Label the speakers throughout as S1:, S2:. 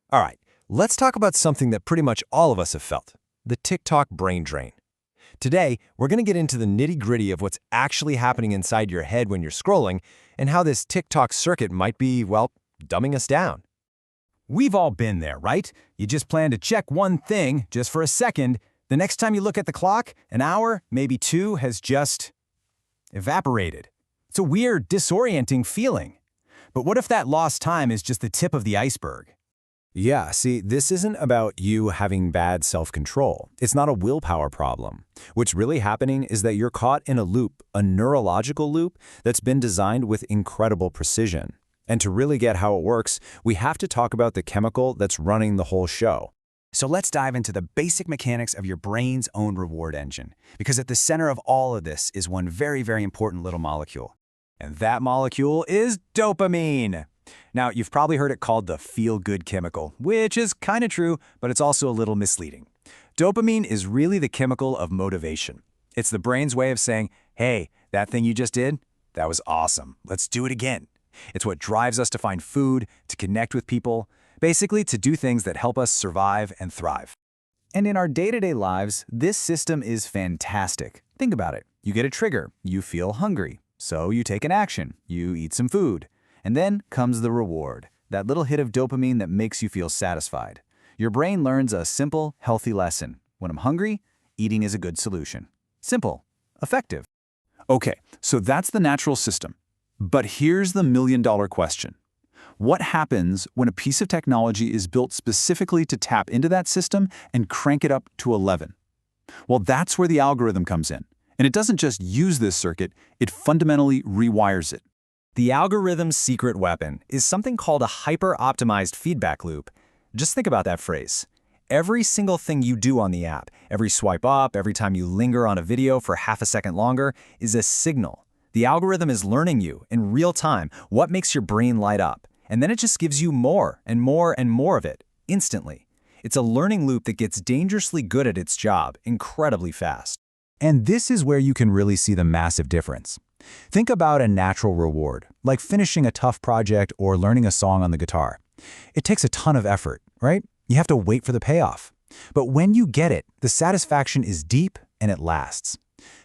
S1: All right, let's talk about something that pretty much all of us have felt, the TikTok brain drain. Today, we're going to get into the nitty-gritty of what's actually happening inside your head when you're scrolling and how this TikTok circuit might be, well, dumbing us down.
S2: We've all been there, right? You just plan to check one thing just for a second. The next time you look at the clock, an hour, maybe two, has just evaporated. It's a weird, disorienting feeling. But what if that lost time is just the tip of the iceberg?
S1: Yeah, see, this isn't about you having bad self-control. It's not a willpower problem. What's really happening is that you're caught in a loop, a neurological loop that's been designed with incredible precision. And to really get how it works, we have to talk about the chemical that's running the whole show.
S2: So let's dive into the basic mechanics of your brain's own reward engine. Because at the center of all of this is one very, very important little molecule. And that molecule is dopamine. Now, you've probably heard it called the feel-good chemical, which is kind of true, but it's also a little misleading. Dopamine is really the chemical of motivation. It's the brain's way of saying, hey, that thing you just did, that was awesome. Let's do it again. It's what drives us to find food, to connect with people, basically to do things that help us survive and thrive. And in our day-to-day lives, this system is fantastic. Think about it. You get a trigger, you feel hungry, so you take an action, you eat some food. And then comes the reward, that little hit of dopamine that makes you feel satisfied. Your brain learns a simple, healthy lesson. When I'm hungry, eating is a good solution. Simple, effective. Okay, so that's the natural system. But here's the million-dollar question. What happens when a piece of technology is built specifically to tap into that system and crank it up to 11? Well, that's where the algorithm comes in. And it doesn't just use this circuit, it fundamentally rewires it.
S3: The algorithm's secret weapon is something called a hyper-optimized feedback loop. Just think about that phrase. Every single thing you do on the app, every swipe up, every time you linger on a video for half a second longer, is a signal. The algorithm is learning you in real time what makes your brain light up, and then it just gives you more and more and more of it, instantly. It's a learning loop that gets dangerously good at its job incredibly fast.
S2: And this is where you can really see the massive difference. Think about a natural reward, like finishing a tough project or learning a song on the guitar. It takes a ton of effort, right? You have to wait for the payoff. But when you get it, the satisfaction is deep and it lasts.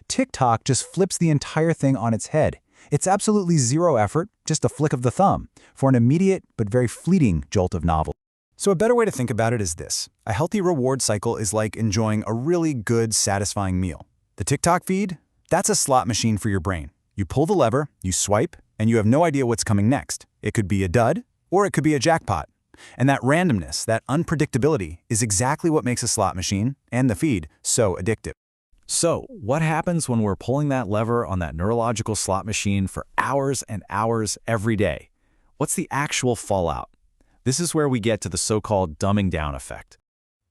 S2: TikTok just flips the entire thing on its head. It's absolutely zero effort, just a flick of the thumb, for an immediate but very fleeting jolt of novelty. So a better way to think about it is this. A healthy reward cycle is like enjoying a really good, satisfying meal. The TikTok feed? That's a slot machine for your brain. You pull the lever, you swipe, and you have no idea what's coming next. It could be a dud, or it could be a jackpot. And that randomness, that unpredictability, is exactly what makes a slot machine, and the feed, so addictive.
S3: So, what happens when we're pulling that lever on that neurological slot machine for hours and hours every day? What's the actual fallout? This is where we get to the so-called dumbing down effect.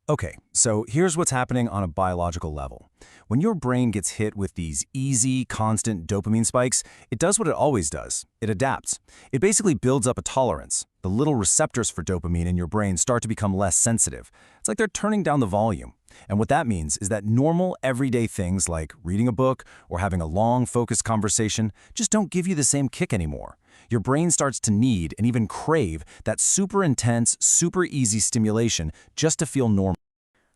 S1: Okay, so here's what's happening on a biological level. When your brain gets hit with these easy, constant dopamine spikes, it does what it always does. It adapts. It basically builds up a tolerance. The little receptors for dopamine in your brain start to become less sensitive. It's like they're turning down the volume. And what that means is that normal, everyday things like reading a book or having a long, focused conversation just don't give you the same kick anymore. Your brain starts to need and even crave that super intense, super easy stimulation just to feel normal.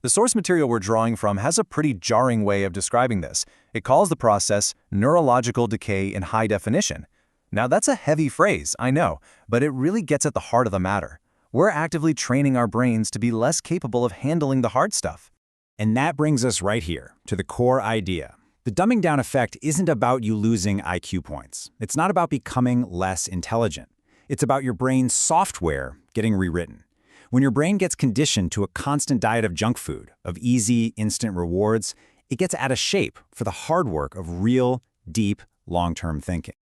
S1: The source material we're drawing from has a pretty jarring way of describing this. It calls the process neurological decay in high definition. Now that's a heavy phrase, I know, but it really gets at the heart of the matter. We're actively training our brains to be less capable of handling the hard stuff.
S2: And that brings us right here to the core idea. The dumbing down effect isn't about you losing IQ points. It's not about becoming less intelligent. It's about your brain's software getting rewritten. When your brain gets conditioned to a constant diet of junk food, of easy, instant rewards, it gets out of shape for the hard work of real, deep, long-term thinking.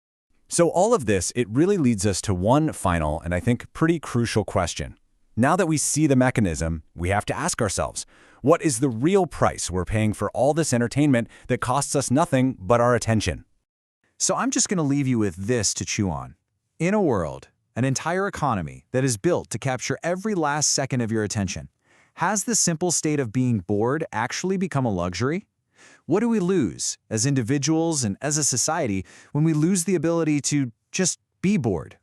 S1: So all of this, it really leads us to one final and I think pretty crucial question. Now that we see the mechanism, we have to ask ourselves, what is the real price we're paying for all this entertainment that costs us nothing but our attention?
S2: So I'm just going to leave you with this to chew on. In a world, an entire economy that is built to capture every last second of your attention, has the simple state of being bored actually become a luxury? What do we lose as individuals and as a society when we lose the ability to just be bored?